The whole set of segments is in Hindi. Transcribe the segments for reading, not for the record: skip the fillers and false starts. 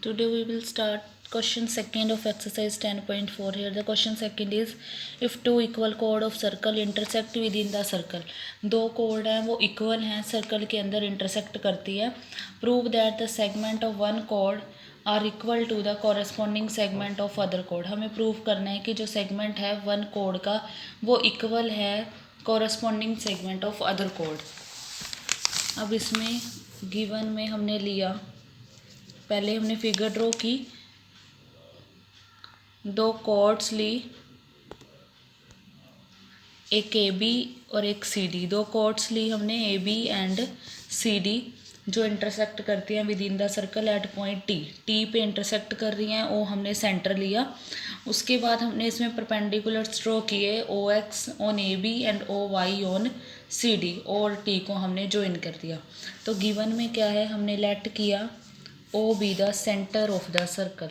Today we will start question second of exercise 10.4. Here the question second is, if two equal chord of circle intersect within the circle. दो chord हैं वो equal हैं, circle के अंदर intersect करती है. Prove that the segment of one chord are equal to the corresponding segment of other chord. हमें prove करना है कि जो segment है one chord का वो equal है corresponding segment of other chord. अब इसमें given में हमने लिया, पहले हमने फिगर ड्रॉ की, दो कॉर्ड्स ली, एक ए बी और एक सी डी. दो कॉर्ड्स ली हमने A B and C D जो इंटरसेक्ट करती हैं within the circle at point T. T पे इंटरसेक्ट कर रही हैं, ओ हमने सेंटर लिया. उसके बाद हमने इसमें परपेंडिकुलर्स ड्रॉ किए, O X on A B and O Y on C D. और टी को हमने ज्वाइन कर दिया. तो गिवन में क्या है, हमने लेट किया O be the center of the circle.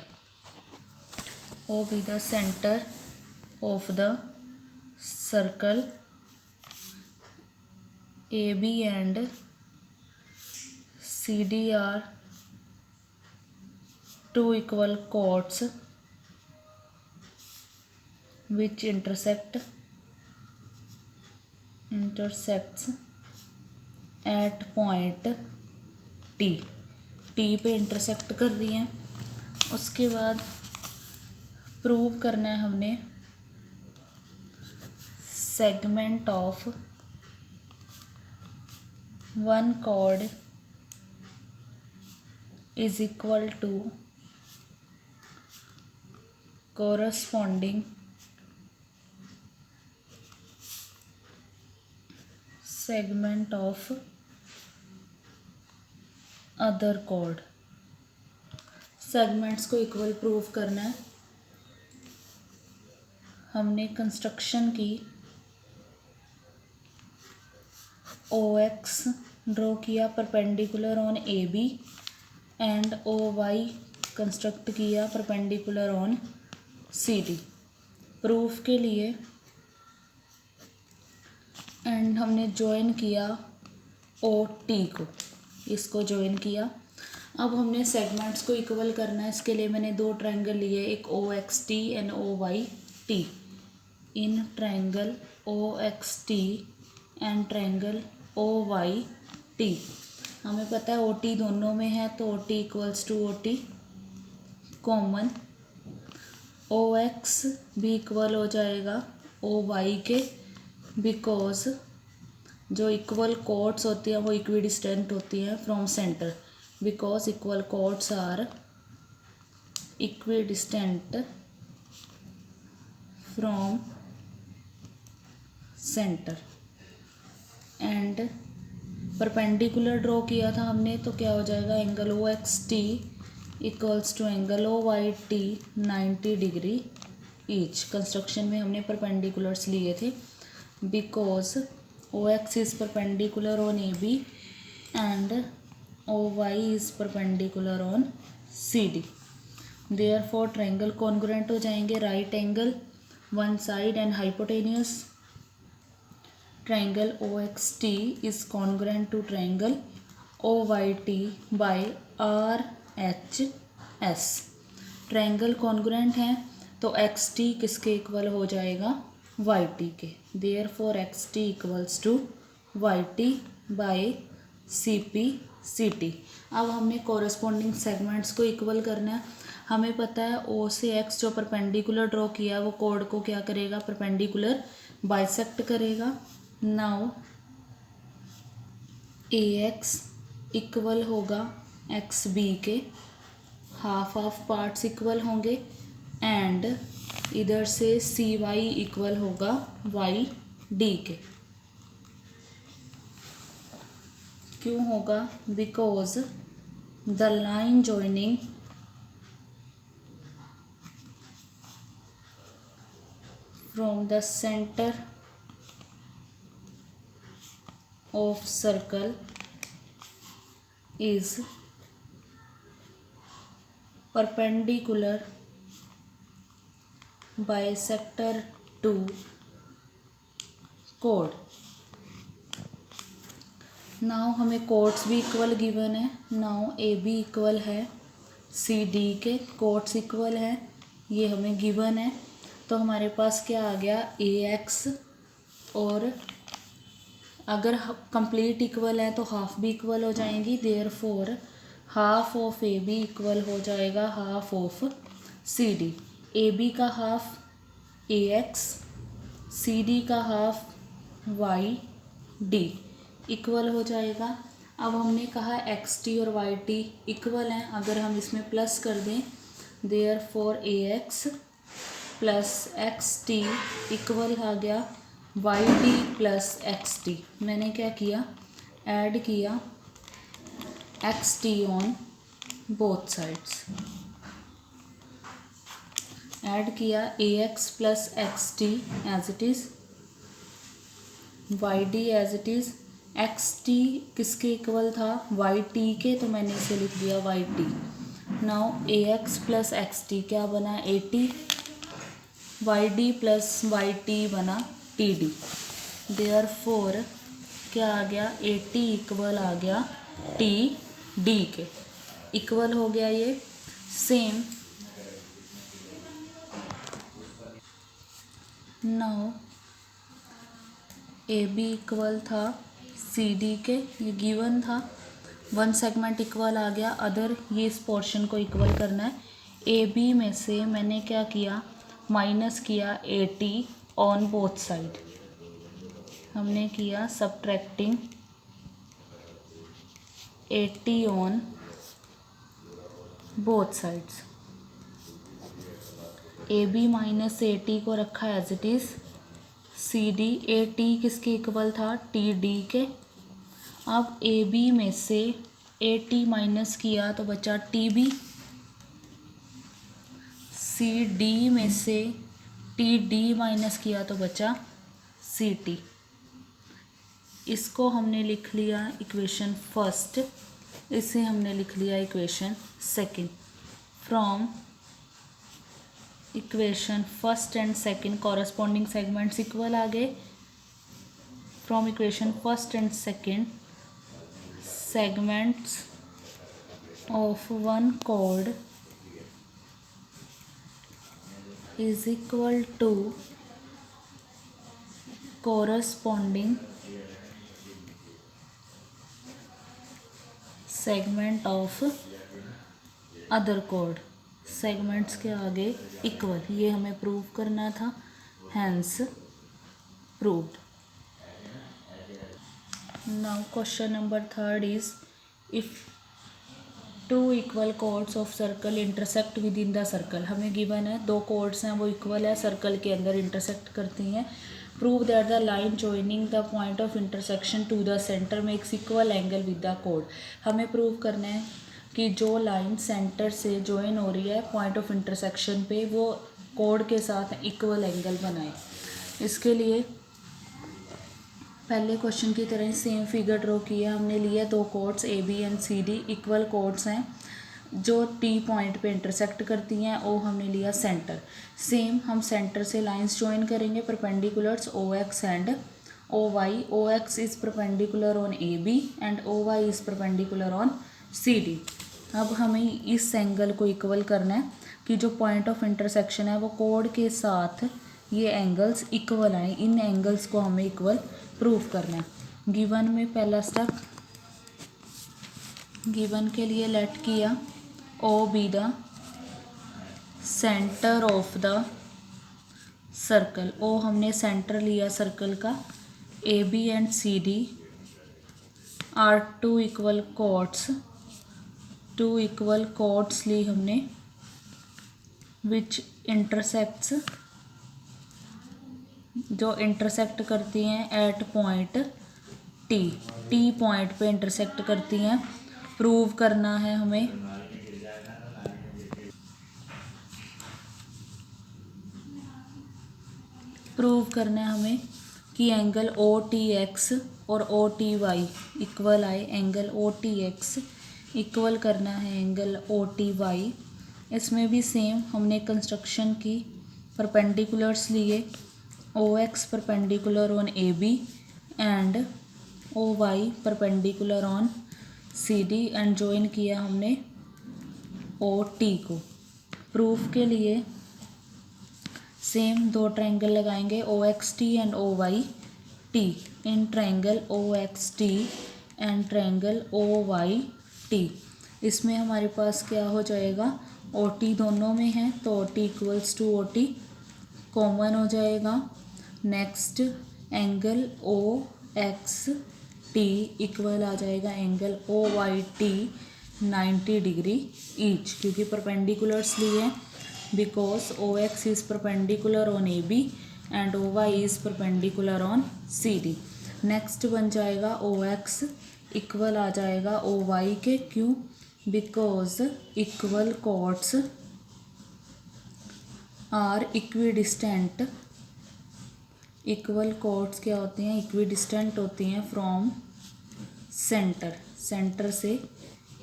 O be the center of the circle. AB and CD are two equal chords which intersects at point T. T पे इंटरसेक्ट कर रही हैं. उसके बाद प्रूव करना है हमने segment of one chord is equal to corresponding segment of other chord. Segments को इक्वल प्रूव करना है. हमने कंस्ट्रक्शन की, ओ एक्स ड्रॉ किया perpendicular on A B and O Y construct किया perpendicular on C D. Proof के लिए एंड हमने ज्वाइन किया ओ टी को, इसको ज्वाइन किया. अब हमने सेगमेंट्स को इक्वल करना है. इसके लिए मैंने दो ट्रायंगल लिए, एक O X T and O Y T. In triangle O X T and triangle O Y T हमें पता है ओ टी दोनों में है, तो O T equals to O T common. O X भी इक्वल हो जाएगा ओ वाई के, बिकॉज जो इक्वल कॉर्ड्स होती हैं वो इक्विडिस्टेंट होती हैं from centre. Because equal chords are equidistant from centre. And perpendicular draw किया था हमने, तो क्या हो जाएगा, angle O X T equals to angle O Y T 90 degree each. Construction में हमने परपेंडिकुलर्स लिए थे. Because OX is perpendicular on AB and OY is perpendicular on CD. Therefore triangle congruent हो जाएंगे. right angle one side and hypotenuse. Triangle OXT is congruent to triangle OYT by RHS. Triangle congruent है तो XT किसके इक्वल हो जाएगा, YT के. Therefore XT equals to YT by CP CT. अब हमने कोरस्पॉन्डिंग सेगमेंट्स को इक्वल करना है. हमें पता है O से X जो परपेंडिकुलर ड्रॉ किया वो कोड को क्या करेगा, परपेंडिकुलर बाइसेक्ट करेगा. नाउ AX इक्वल होगा XB के, हाफ ऑफ पार्ट्स इक्वल होंगे. एंड इधर से CY इक्वल होगा YD के. क्यों होगा, because the line joining from the centre of circle is perpendicular bisector to chord. Now हमें कोड्स भी इक्वल गिवन है. नाउ ए बी इक्वल है सी डी के कोड्स इक्वल है, ये हमें गिवन है। तो हमारे पास क्या आ गया, ए एक्स, और अगर कंप्लीट इक्वल है तो हाफ भी इक्वल हो जाएंगी, therefore half of A B equal हो जाएगा half of C D. A B का half A X, C D का हाफ वाई डी इक्वल हो जाएगा। अब हमने कहा एक्स टी और वाई टी इक्वल हैं, अगर हम इसमें प्लस कर दें, therefore A X plus X T equal आ गया Y D plus X T. मैंने क्या किया, ऐड किया X T on both sides, add किया A X plus X T as it is, Y D as it is. X T किसके इक्वल था, वाई टी के, तो मैंने इसे लिख दिया Y T. Now A X plus X T क्या बना, A T, Y D plus Y T बना टी डी। देयरफॉर क्या आ गया, ए टी इक्वल आ गया टी डी के, इक्वल हो गया ये। Same now A B equal था सी डी के, ये गिवन था, वन सेगमेंट इक्वल आ गया, अदर ये इस पोर्शन को इक्वल करना है। ए बी में से मैंने क्या किया, माइनस किया A T on both side, हमने किया subtracting A T on both sides. A B minus A T को रखा as it is, C D, A T किसके इक्वल था, टी डी के। अब ए बी में से ए टी माइनस किया तो बचा टी बी, सी डी में से टी डी माइनस किया तो बचा सी टी। इसको हमने लिख लिया इक्वेशन फर्स्ट, इसे हमने लिख लिया equation second. From equation first and second corresponding segments equal आ गए। From equation first and second segments of one chord is equal to corresponding segment of other chord। Segments के आगे इक्वल, ये हमें प्रूव करना था, hence proved. Now question number third is, if two equal chords of circle intersect within the circle, हमें गिवन है दो chords हैं वो इक्वल है, सर्कल के अंदर इंटरसेक्ट करती हैं। Prove that the line joining the point of intersection to the center makes equal angle with the chord। हमें प्रूव करना है कि जो लाइन सेंटर से ज्वाइन हो रही है पॉइंट ऑफ इंटरसेक्शन पे, वो कोड के साथ इक्वल एंगल बनाए। इसके लिए पहले क्वेश्चन की तरह सेम फिगर ड्रॉ किया, हमने लिया दो chords A B and C D, equal chords हैं जो टी पॉइंट पे इंटरसेक्ट करती हैं, ओ हमने लिया सेंटर। सेम हम सेंटर से लाइंस ज्वाइन करेंगे perpendiculars O X and O Y. O X is perpendicular on A B and O Y is perpendicular on C D. अब हमें इस एंगल को इक्वल करना है कि जो पॉइंट ऑफ इंटरसेक्शन है वो कोड के साथ ये एंगल्स इक्वल आए, इन एंगल्स को हमें इक्वल प्रूव करना है। गिवन में पहला स्टेप, गिवन के लिए लेट किया O B the centre of the circle. O हमने सेंटर लिया सर्कल का, A B and C D are two equal chords, two equal chords ली हमने विच इंटरसेक्ट्स, जो इंटरसेक्ट करती हैं at point T, T point पे इंटरसेक्ट करती हैं। प्रूव करना है हमें, प्रूव करना है हमें कि एंगल ओ टी एक्स और ओ टी वाई इक्वल आए। Angle O T X equal करना है एंगल ओ टी वाई। इसमें भी सेम हमने कंस्ट्रक्शन की, परपेंडिकुलर्स लिए, O X perpendicular on A B and O Y perpendicular on C D, and join किया हमने ओ टी को। प्रूफ के लिए सेम दो ट्रायंगल लगाएंगे, O X T and O Y T. In triangle O X T and triangle O Y T, इसमें हमारे पास क्या हो जाएगा, ओ टी दोनों में है तो O T equals to O T common हो जाएगा। Next angle O X T equal आ जाएगा angle O Y T 90 degree each, क्योंकि परपेंडिकुलर्स लिए because O X is perpendicular on A B and O Y is perpendicular on C D. Next बन जाएगा ओ एक्स इक्वल आ जाएगा ओ वाई के, क्यों, because equal chords are equidistant. Equal chords क्या होती हैं, इक्विडिस्टेंट होती हैं फ्रॉम सेंटर, सेंटर से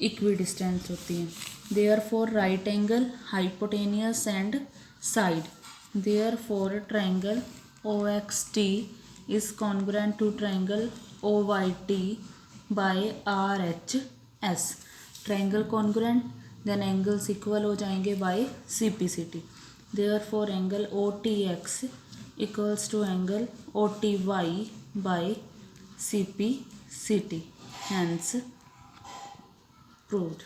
इक्विडिस्टेंट होती हैं। Therefore right angle hypotenuse and side, therefore triangle O X T is congruent to triangle O Y T by R H S. Triangle congruent, then angles equal हो जाएंगे by C P C T. Therefore angle O T X equals to angle O T Y bye C P C T, hence proved।